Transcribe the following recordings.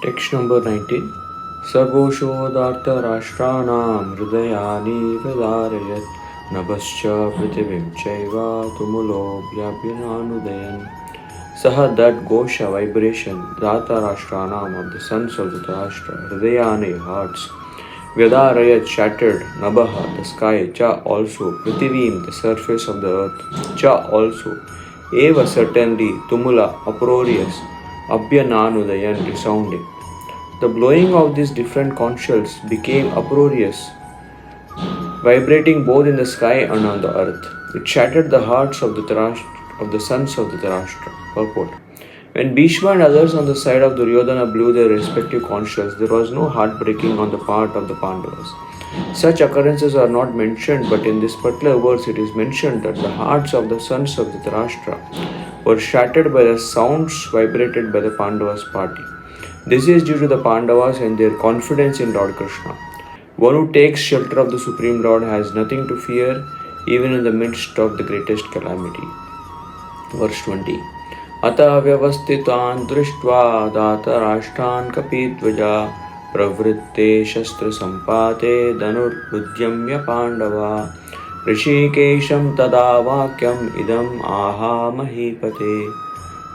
Text number 19. Saghoshodartha rashtraanam hridayani vidarayat nabascha prithivim chaiva tumulo vyapinanudayan. Saha, that Gosha vibration, Data Rashtraanam of the sons of the Rashtra, Hridayane hearts, Vyadarayat shattered, Nabaha the sky, Cha also, Prithivim the surface of the earth, Cha also, Eva certainly, Tumula uproarious, Abhyananudayan resounding. The blowing of these different conch shells became uproarious, vibrating both in the sky and on the earth. It shattered the hearts of the sons of the Dhritarashtra. Purport. When Bhishma and others on the side of Duryodhana blew their respective conch shells, there was no heartbreaking on the part of the Pandavas. Such occurrences are not mentioned, but in this particular verse it is mentioned that the hearts of the sons of the Dhritarashtra were shattered by the sounds vibrated by the Pandavas' party. This is due to the Pandavas and their confidence in Lord Krishna. One who takes shelter of the Supreme Lord has nothing to fear, even in the midst of the greatest calamity. Verse 20. Ata vyavasthitan drishtva data rashtan kapidvaja pravritte shastra sampate danurbudyamya pandava rishikesham tada vakyam idam aha mahipate.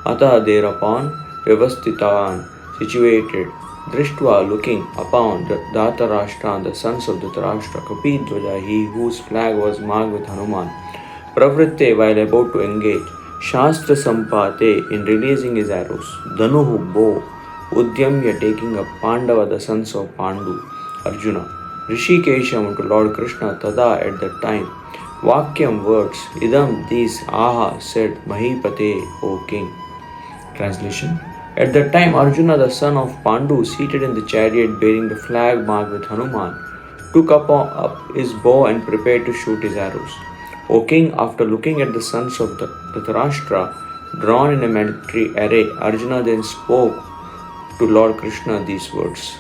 Ata thereupon vyavasthitan situated Drishtva looking upon the Dhatarashtra, the sons of Dhritarashtra, Kapidvaja, he whose flag was marked with Hanuman, Pravritte, while about to engage, Shastra Sampate, in releasing his arrows, Dhanuhu, bow, Udyamya, taking up Pandava, the sons of Pandu, Arjuna, Rishikesham, to Lord Krishna, Tada, at that time, Vakyam, words, Idam, these, Aha, said, Mahipate, O king. Translation. At that time, Arjuna, the son of Pandu, seated in the chariot bearing the flag marked with Hanuman, took up his bow and prepared to shoot his arrows. O king, after looking at the sons of the Dhritarashtra drawn in a military array, Arjuna then spoke to Lord Krishna these words.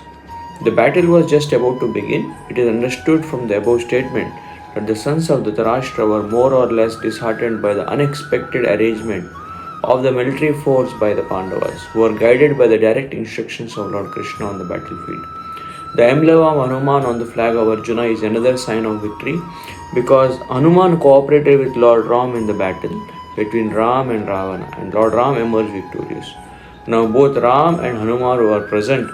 The battle was just about to begin. It is understood from the above statement that the sons of the Dhritarashtra were more or less disheartened by the unexpected arrangement of the military force by the Pandavas, who were guided by the direct instructions of Lord Krishna on the battlefield. The emblem of Hanuman on the flag of Arjuna is another sign of victory, because Hanuman cooperated with Lord Ram in the battle between Ram and Ravana, and Lord Ram emerged victorious. Now both Ram and Hanuman were present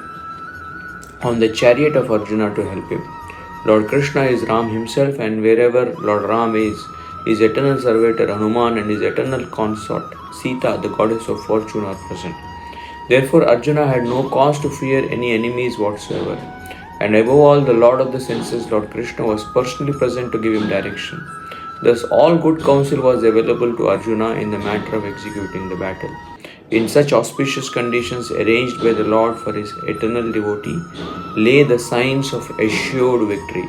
on the chariot of Arjuna to help him. Lord Krishna is Ram himself, and wherever Lord Ram is, his eternal servitor Hanuman and his eternal consort Sita, the goddess of fortune, are present. Therefore, Arjuna had no cause to fear any enemies whatsoever. And above all, the Lord of the senses, Lord Krishna, was personally present to give him direction. Thus, all good counsel was available to Arjuna in the matter of executing the battle. In such auspicious conditions arranged by the Lord for his eternal devotee, lay the signs of assured victory.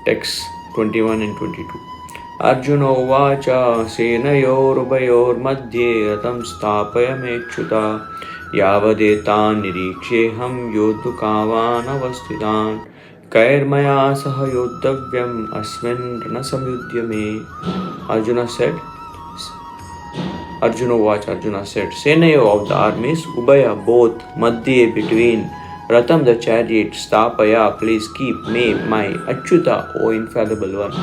Texts 21 and 22. Arjuna uvacha senayorubhayormadhye ratam sthapayamechuta yavadetan niriksheham yodhukavan avasthitan kairmaya saha yodhavyam asmin ranasamyudhya me. Arjuna said, Senayo of the armies, Ubhaya, both, Madhye, between, Ratam, the chariot, Sthapaya, please keep, me, my, Achyuta, O infallible one.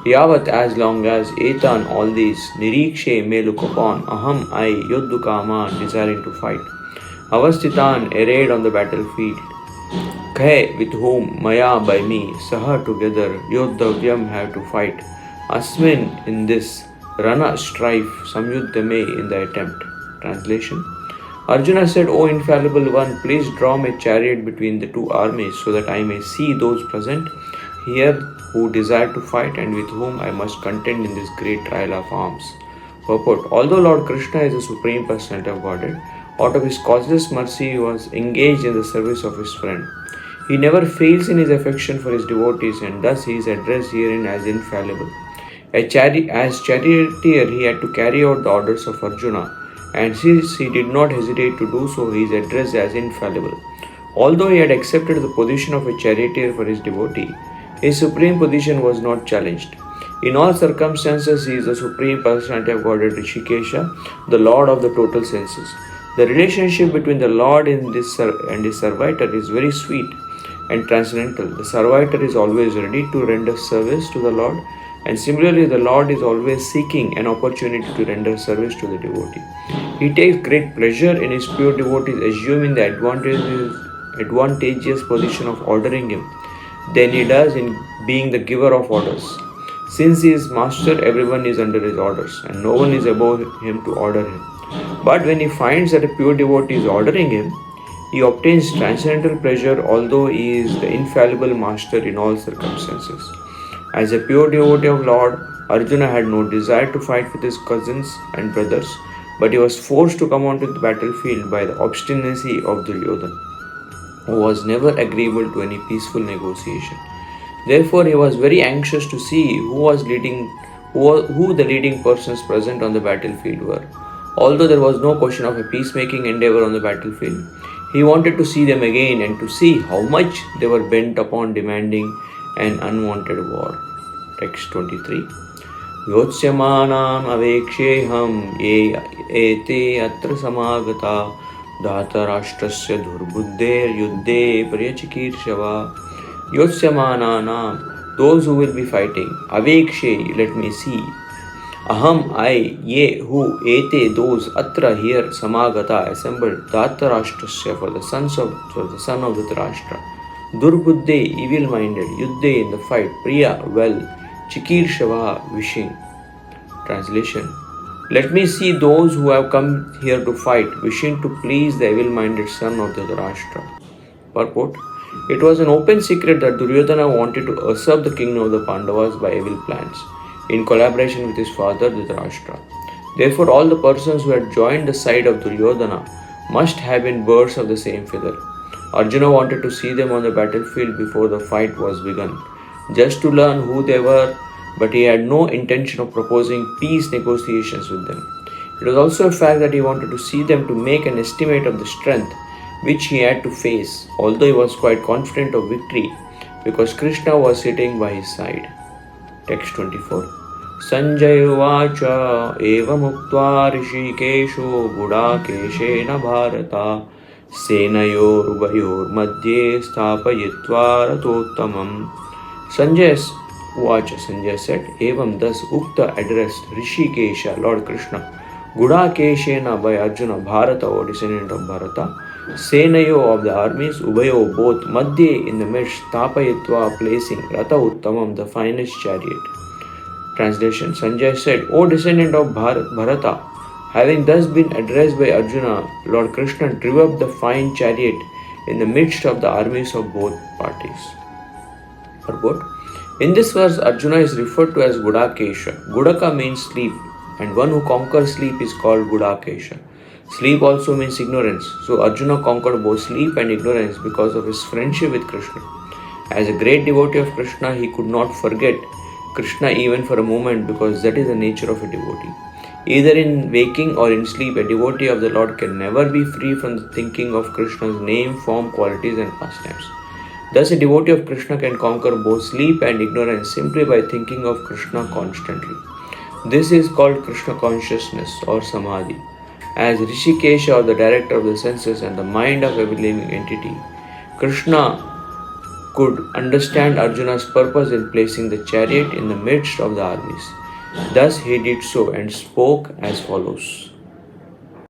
Yavat, as long as, Etan, all these, Nirikshe, may look upon, Aham, I, Yodhukama, desiring to fight. Avasthitan, arrayed on the battlefield. Khe, with whom, Maya, by me, Saha, together, Yodhavyam, have to fight. Asmin, in this, Rana, strife, Samyuddhame, in the attempt. Translation. Arjuna said, O infallible one, please draw my chariot between the two armies so that I may see those present here who desire to fight and with whom I must contend in this great trial of arms. Purport. Although Lord Krishna is the Supreme Personality of Godhead, out of his causeless mercy he was engaged in the service of his friend. He never fails in his affection for his devotees, and thus he is addressed herein as infallible. As charioteer, he had to carry out the orders of Arjuna, and since he did not hesitate to do so, he is addressed as infallible. Although he had accepted the position of a charioteer for his devotee, his supreme position was not challenged. In all circumstances, he is the Supreme Personality of Godhead Rishikesha, the Lord of the total senses. The relationship between the Lord and his servitor is very sweet and transcendental. The servitor is always ready to render service to the Lord, and similarly, the Lord is always seeking an opportunity to render service to the devotee. He takes great pleasure in his pure devotees assuming the advantageous position of ordering him than he does in being the giver of orders. Since he is master, everyone is under his orders, and no one is above him to order him. But when he finds that a pure devotee is ordering him, he obtains transcendental pleasure, although he is the infallible master in all circumstances. As a pure devotee of Lord, Arjuna had no desire to fight with his cousins and brothers, but he was forced to come onto the battlefield by the obstinacy of Duryodhana, who was never agreeable to any peaceful negotiation. Therefore, he was very anxious to see who the leading persons present on the battlefield were. Although there was no question of a peacemaking endeavor on the battlefield, he wanted to see them again and to see how much they were bent upon demanding an unwanted war. Text 23. Yotsyamanan aveksheham ye ete atra samagata dhatarashtrasya dhurbuddher yuddhe paryachikirshava. Yotsyamana, those who will be fighting. Avekshe, let me see. Aham, I, ye, who, ete, those, atra, here, samagata, assembled, dhatarashtrasya, for the son of Dhritarashtra. Durbuddhe, evil-minded, yuddhe, in the fight, priya, well, chikirshava, wishing. Translation. Let me see those who have come here to fight, wishing to please the evil-minded son of Dhritarashtra. Purport. It was an open secret that Duryodhana wanted to usurp the kingdom of the Pandavas by evil plans, in collaboration with his father Dhritarashtra. Therefore, all the persons who had joined the side of Duryodhana must have been birds of the same feather. Arjuna wanted to see them on the battlefield before the fight was begun, just to learn who they were, but he had no intention of proposing peace negotiations with them. It was also a fact that he wanted to see them to make an estimate of the strength which he had to face, although he was quite confident of victory because Krishna was sitting by his side. Text 24. Sanjay Vacha Evam Uktva Rishikesho Gudakeshena Bharata Senayor Ubayor Madhye Sthapayitva Ratottamam. Sanjay said, Evam thus Ukta addressed Rishikesha, Lord Krishna, Gudakeshena by Arjuna, Bharata or descendant of Bharata, Senayo of the armies, Ubayo both, Madhye in the midst, Tapayitva placing, Rata Uttamam the finest chariot. Translation. Sanjay said, O descendant of Bharata, having thus been addressed by Arjuna, Lord Krishna drew up the fine chariot in the midst of the armies of both parties. Purport. In this verse, Arjuna is referred to as Gudakesha. Gudaka means sleep, and one who conquers sleep is called Gudakesha. Sleep also means ignorance, so Arjuna conquered both sleep and ignorance because of his friendship with Krishna. As a great devotee of Krishna, he could not forget Krishna even for a moment because that is the nature of a devotee. Either in waking or in sleep, a devotee of the Lord can never be free from the thinking of Krishna's name, form, qualities and pastimes. Thus, a devotee of Krishna can conquer both sleep and ignorance simply by thinking of Krishna constantly. This is called Krishna consciousness or Samadhi. As Rishikesha or the director of the senses and the mind of every living entity, Krishna could understand Arjuna's purpose in placing the chariot in the midst of the armies. Thus he did so and spoke as follows.